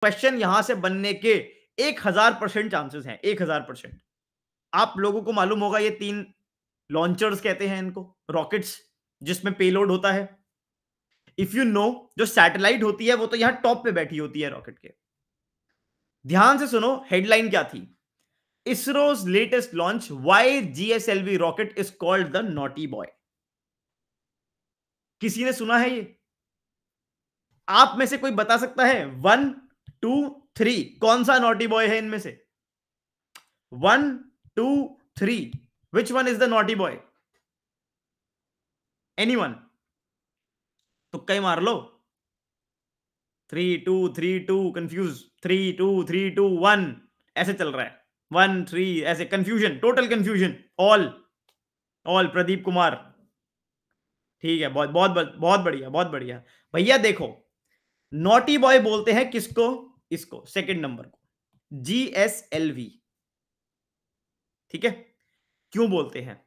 Question यहां से बनने के 1000% चांसेस हैं, 1000%। आप लोगों को मालूम होगा ये 3 लॉन्चर्स कहते हैं इनको, रॉकेट्स जिसमें पेलोड होता है। इफ यू नो, जो सैटेलाइट होती है वो तो यहां टॉप पे बैठी होती है रॉकेट के। ध्यान से सुनो, हेडलाइन क्या थी? इसरो's latest launch, why GSLV rocket is called the naughty boy। किसी ने सुना है ये? आप में से कोई बता सकता है? 1 2 3 कौन सा नॉटी बॉय है इनमें से? 1 2 3 which one is the naughty boy? Anyone? तुक्का ही मार लो। 3 2 3 2 कंफ्यूज, 3 2 3 2 1 ऐसे चल रहा है। 1 3 ऐसे confusion, total confusion. All all Pradeep Kumar. ठीक है, बहुत बहुत बहुत बढ़िया, बहुत बढ़िया। भैया देखो, नॉटी बॉय बोलते हैं किसको? इसको, सेकंड नंबर को, GSLV। ठीक है, क्यों बोलते हैं?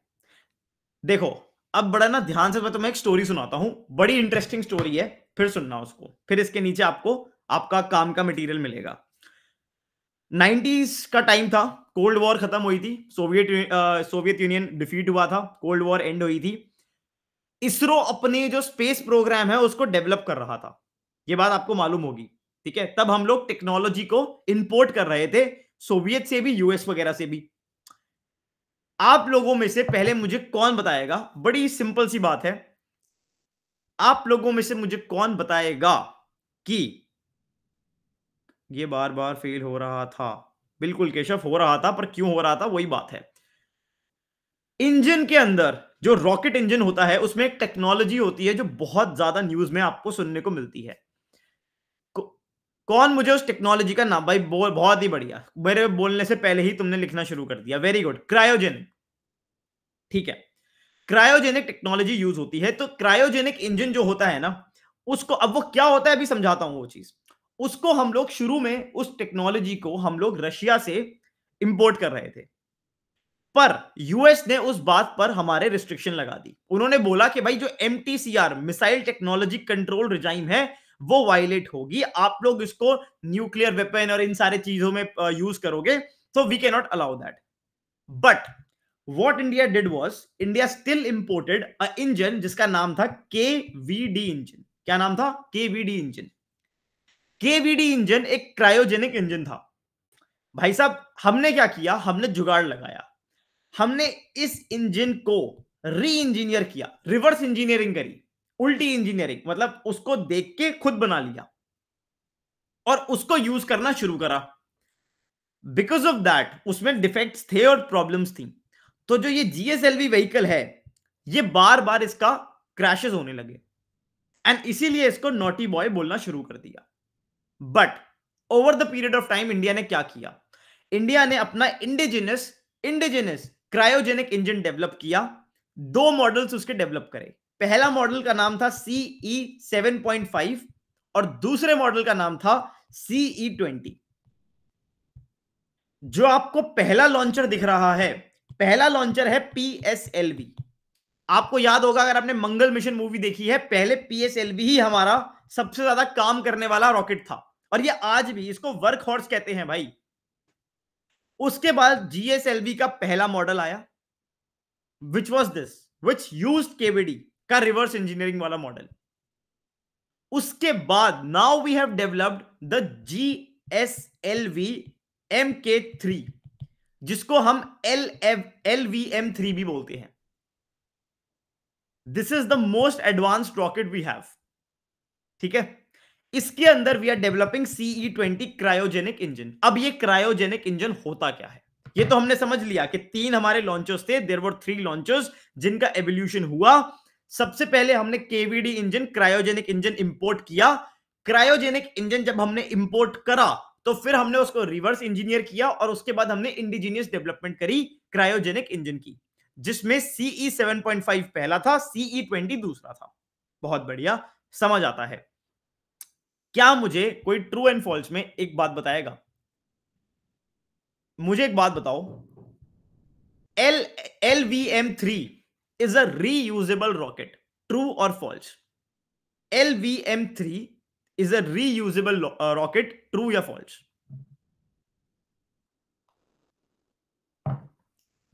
देखो, अब बड़ा ना ध्यान से मैं तुम्हें एक स्टोरी सुनाता हूं, बड़ी इंटरेस्टिंग स्टोरी है, फिर सुनना उसको, फिर इसके नीचे आपको आपका काम का मटेरियल मिलेगा। 90s का टाइम था, कोल्ड वॉर खत्म हुई थी, सोवियत यूनियन डिफीट हुआ था, कोल्ड वॉर एंड हुई थी। इसरो अपने जो स्पेस प्रोग्राम है उसको डेवलप कर रहा था, ये बात आपको मालूम होगी। ठीक है, तब हम लोग टेक्नोलॉजी को इंपोर्ट कर रहे थे, सोवियत से भी, यूएस वगैरह से भी। आप लोगों में से पहले मुझे कौन बताएगा, बड़ी सिंपल सी बात है, आप लोगों में से मुझे कौन बताएगा कि ये बार बार फेल हो रहा था? बिल्कुल केशव, हो रहा था, पर क्यों हो रहा था वही बात है। इंजन के अंदर, जो रॉकेट इंजन होता है, उसमें एक टेक्नोलॉजी होती है जो बहुत ज्यादा न्यूज में आपको सुनने को मिलती है। कौन मुझे उस टेक्नोलॉजी का नाम? भाई बहुत ही बढ़िया, मेरे बोलने से पहले ही तुमने लिखना शुरू कर दिया, वेरी गुड, क्रायोजेनिक। ठीक है, क्रायोजेनिक टेक्नोलॉजी यूज होती है। तो क्रायोजेनिक इंजन जो होता है ना, उसको, अब वो क्या होता है अभी समझाता हूं वो चीज। उसको हम लोग शुरू में, उस टेक्नोलॉजी को हम लोग रशिया से इंपोर्ट कर रहे थे, पर यूएस ने उस बात पर हमारे रिस्ट्रिक्शन लगा दी। उन्होंने बोला कि भाई जो MTCR, missile technology control regime है, वो वायलेट होगी, आप लोग इसको न्यूक्लियर वेपन और इन सारे चीजों में यूज करोगे, तो we can not allow that. But what India did was, India still imported a engine जिसका नाम था KVD इंजन। क्या नाम था? KVD engine. KVD इंजन एक क्रायोजेनिक इंजन था। भाई साहब, हमने क्या किया? हमने जुगाड़ लगाया, हमने इस इंजन को री इंजीनियर किया, रिवर्स इंजीनियरिंग करी, उल्टी इंजीनियरिंग, मतलब उसको देख के खुद बना लिया और उसको यूज करना शुरू करा। बिकॉज ऑफ दैट उसमें डिफेक्ट्स थे और प्रॉब्लम्स थी। तो जो ये GSLV व्हीकल है, ये बार बार इसका क्रैशेस होने लगे, एंड इसीलिए इसको नॉटी बॉय बोलना शुरू कर दिया। But over the period of time India ने क्या किया? इंडिया ने अपना indigenous indigenous cryogenic engine develop किया। 2 मॉडल्स उसके डेवलप करे। पहला मॉडल का नाम था CE 7.5 और दूसरे मॉडल का नाम था CE 20। जो आपको पहला लॉन्चर दिख रहा है, पहला लॉन्चर है PSLV। आपको याद होगा, अगर आपने मंगल मिशन मूवी देखी है, पहले PSLV ही हमारा सबसे ज्यादा काम करने वाला रॉकेट था, और ये आज भी, इसको वर्क हॉर्स कहते हैं भाई। उसके बाद GSLV का पहला मॉडल आया, which was this, which use KVD का रिवर्स इंजीनियरिंग वाला मॉडल। उसके बाद now we have developed the GSLV MK3, जिसको हम LVM3 भी बोलते हैं। This is the most advanced rocket we have. ठीक है, इसके अंदर we are developing CE 20 cryogenic engine. अब ये क्रायोजेनिक इंजन होता क्या है? ये तो हमने समझ लिया कि 3 हमारे लॉन्चर्स थे, देयर वर 3 लॉन्चर्स जिनका एवोल्यूशन हुआ। सबसे पहले हमने KVD engine, cryogenic engine import किया। क्रायोजेनिक इंजन जब हमने इंपोर्ट करा, तो फिर हमने उसको रिवर्स इंजीनियर किया और उसके बाद हमने इंडिजीनियस डेवलपमेंट करी क्रायोजेनिक इंजन की, जिसमें CE 7.5 पहला था, CE 20 दूसरा था। बहुत बढ़िया, समझ आता है। क्या मुझे कोई ट्रू एंड फॉल्स में एक बात बताएगा? मुझे एक बात बताओ, LVM3 is a reusable rocket, true और false? LVM3 is a reusable rocket, true या फॉल्स?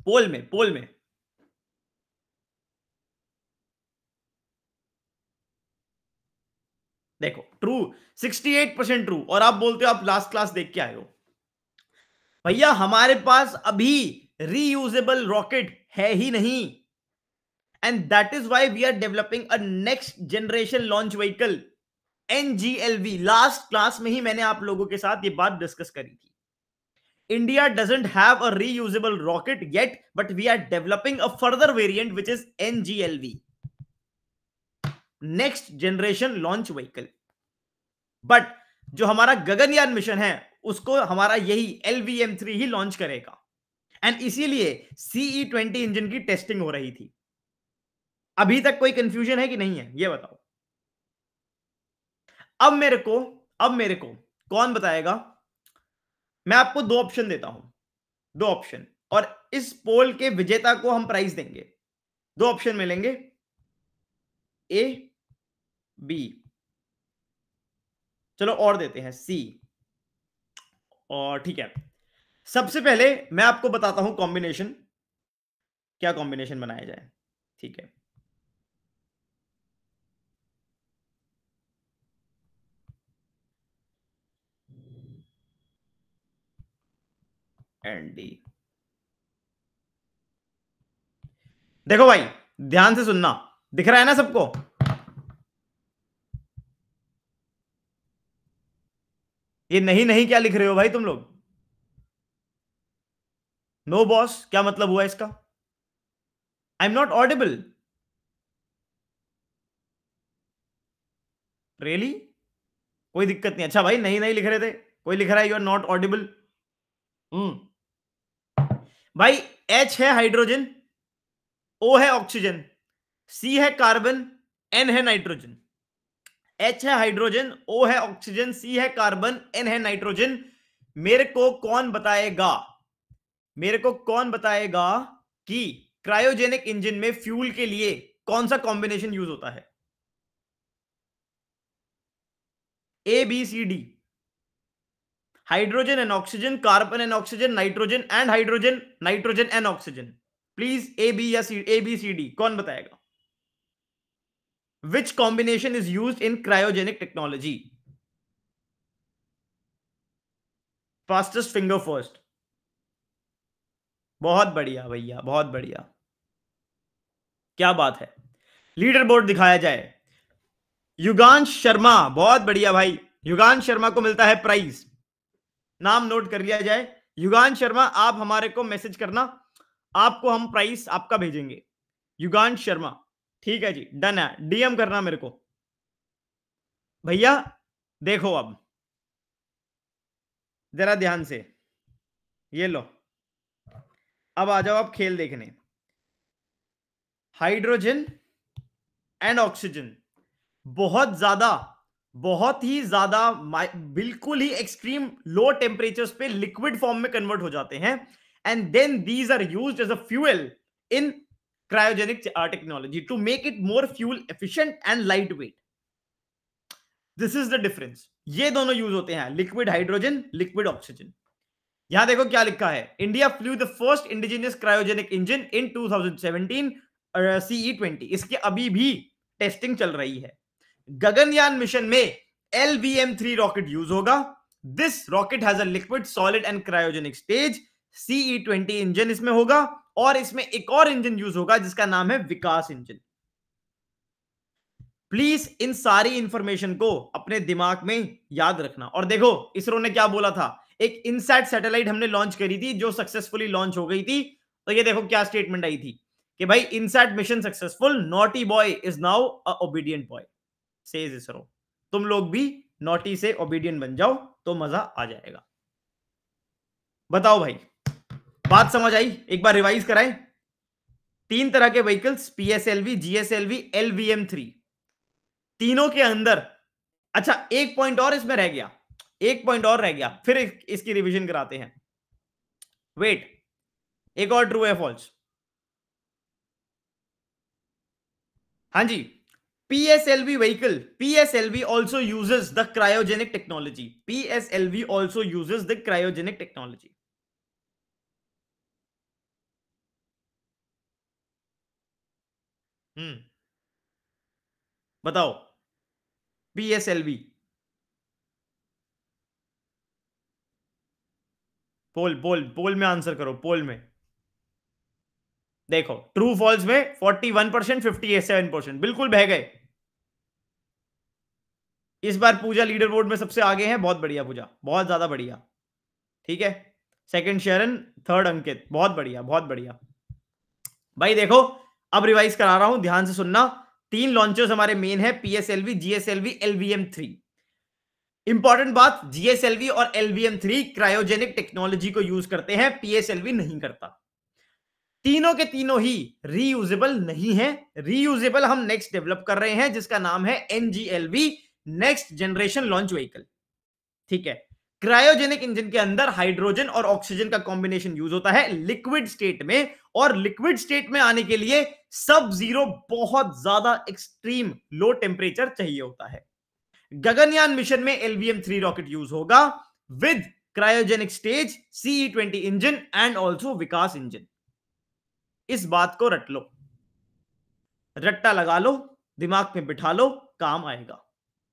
पोल में देखो, ट्रू, 68% ट्रू, और आप बोलते हो आप लास्ट क्लास देख के आए हो। भैया हमारे पास अभी रीयूजेबल रॉकेट है ही नहीं, and that is why we are developing a next generation launch vehicle, NGLV. Last class में ही मैंने आप लोगों के साथ ये बात डिस्कस करी थी। India doesn't have a reusable rocket yet, but we are developing a further variant which is NGLV, next generation launch vehicle. But जो हमारा गगनयान मिशन है उसको हमारा यही LVM-3 ही लॉन्च करेगा, एंड इसीलिए CE-20 इंजन की टेस्टिंग हो रही थी। अभी तक कोई कंफ्यूजन है कि नहीं है, ये बताओ। अब मेरे को कौन बताएगा? मैं आपको दो ऑप्शन देता हूं, दो ऑप्शन, और इस पोल के विजेता को हम प्राइज देंगे। दो ऑप्शन मिलेंगे, ए, बी, चलो और देते हैं सी, और ठीक है। सबसे पहले मैं आपको बताता हूं कॉम्बिनेशन, क्या कॉम्बिनेशन बनाया जाए। ठीक है, एंड डी। देखो भाई, ध्यान से सुनना, दिख रहा है ना सबको? ये नहीं नहीं क्या लिख रहे हो भाई तुम लोग? नो बॉस, क्या मतलब हुआ इसका? I am not Audible, really? कोई दिक्कत नहीं, अच्छा भाई नहीं नहीं लिख रहे थे, कोई लिख रहा है यू आर नॉट ऑडिबल। भाई, एच है हाइड्रोजन, ओ है ऑक्सीजन, सी है कार्बन, एन है नाइट्रोजन। एच है हाइड्रोजन, ओ है ऑक्सीजन, सी है कार्बन, एन है नाइट्रोजन। मेरे को कौन बताएगा, मेरे को कौन बताएगा कि क्रायोजेनिक इंजन में फ्यूल के लिए कौन सा कॉम्बिनेशन यूज होता है? A B C D, hydrogen and oxygen, carbon and oxygen, nitrogen and hydrogen, nitrogen and oxygen. Please A B या C, A B C D, कौन बताएगा? Which combination is use in cryogenic technology? Fastest finger first, बहुत बढ़िया भैया, बहुत बढ़िया, क्या बात है। लीडर बोर्ड दिखाया जाए। युगांश शर्मा, बहुत बढ़िया भाई, युगांश शर्मा को मिलता है प्राइज। नाम नोट कर लिया जाए, युगांश शर्मा, आप हमारे को मैसेज करना, आपको हम प्राइस आपका भेजेंगे। युगांश शर्मा, ठीक है जी, डन है, डीएम करना मेरे को। भैया देखो, अब जरा ध्यान से, ये लो, अब आ जाओ आप खेल देखने। हाइड्रोजन एंड ऑक्सीजन बहुत ज्यादा, बहुत ही ज्यादा, बिल्कुल ही एक्सट्रीम लो टेम्परेचर्स पे लिक्विड फॉर्म में कन्वर्ट हो जाते हैं, and then these are used as a fuel in cryogenic technology to make it more fuel efficient and light weight. This is the difference. ये दोनों यूज होते हैं, liquid hydrogen, liquid oxygen. यहां देखो क्या लिखा है, India flu the first indigenous cryogenic engine in 2017 CE-20, इसकी अभी भी टेस्टिंग चल रही है। गगनयान मिशन में LVM-3 रॉकेट यूज होगा। This rocket has a liquid, solid and cryogenic stage. CE-20 engine इसमें होगा, और इसमें एक और इंजन यूज होगा जिसका नाम है विकास इंजन। प्लीज इन सारी इंफॉर्मेशन को अपने दिमाग में याद रखना। और देखो इसरो ने क्या बोला था, एक इनसैट सैटेलाइट हमने लॉन्च करी थी जो सक्सेसफुली लॉन्च हो गई थी, तो ये देखो क्या स्टेटमेंट आई थी कि भाई INSAT mission successful, naughty boy is now a obedient boy, says ISRO. तुम लोग भी नॉटी से ओबीडिएंट बन जाओ तो मजा आ जाएगा। बताओ भाई, बात समझ आई? एक बार रिवाइज कराएं। तीन तरह के व्हीकल्स, पीएसएलवी, जीएसएलवी, LVM-3, तीनों के अंदर, अच्छा एक पॉइंट और इसमें रह गया, एक पॉइंट और रह गया, फिर इसकी रिवीजन कराते हैं। वेट, एक और ट्रू है फॉल्स? हाँ जी, PSLV vehicle, PSLV also uses the cryogenic technology. PSLV also uses the cryogenic technology. बताओ। PSLV, पोल पोल पोल में आंसर करो, पोल में देखो। ट्रू फॉल्स में 41%, 57%, बिल्कुल बह गए। इस बार पूजा लीडर बोर्ड में सबसे आगे है, बहुत बढ़िया पूजा, बहुत ज्यादा बढ़िया। ठीक है, सेकंड शरण, थर्ड अंकित, बहुत बढ़िया बहुत बढ़िया। भाई देखो, अब रिवाइज करा रहा हूं, ध्यान से सुनना। 3 लॉन्चर्स हमारे मेन है, PSLV, GSLV, LVM3। इंपॉर्टेंट बात, GSLV और LVM3 क्रायोजेनिक टेक्नोलॉजी को यूज करते हैं, PSLV नहीं करता। तीनों के तीनों ही रीयूजेबल नहीं है। रीयूजेबल हम नेक्स्ट डेवलप कर रहे हैं, जिसका नाम है NGLV, next generation launch vehicle. ठीक है, क्रायोजेनिक इंजन के अंदर हाइड्रोजन और ऑक्सीजन का कॉम्बिनेशन यूज होता है लिक्विड स्टेट में, और लिक्विड स्टेट में आने के लिए सब जीरो, बहुत ज्यादा एक्सट्रीम लो टेम्परेचर चाहिए होता है। गगनयान मिशन में LVM3 रॉकेट यूज होगा with cryogenic stage, CE20 engine and also Vikas engine. इस बात को रट लो, रट्टा लगा लो, दिमाग में बिठा लो, काम आएगा।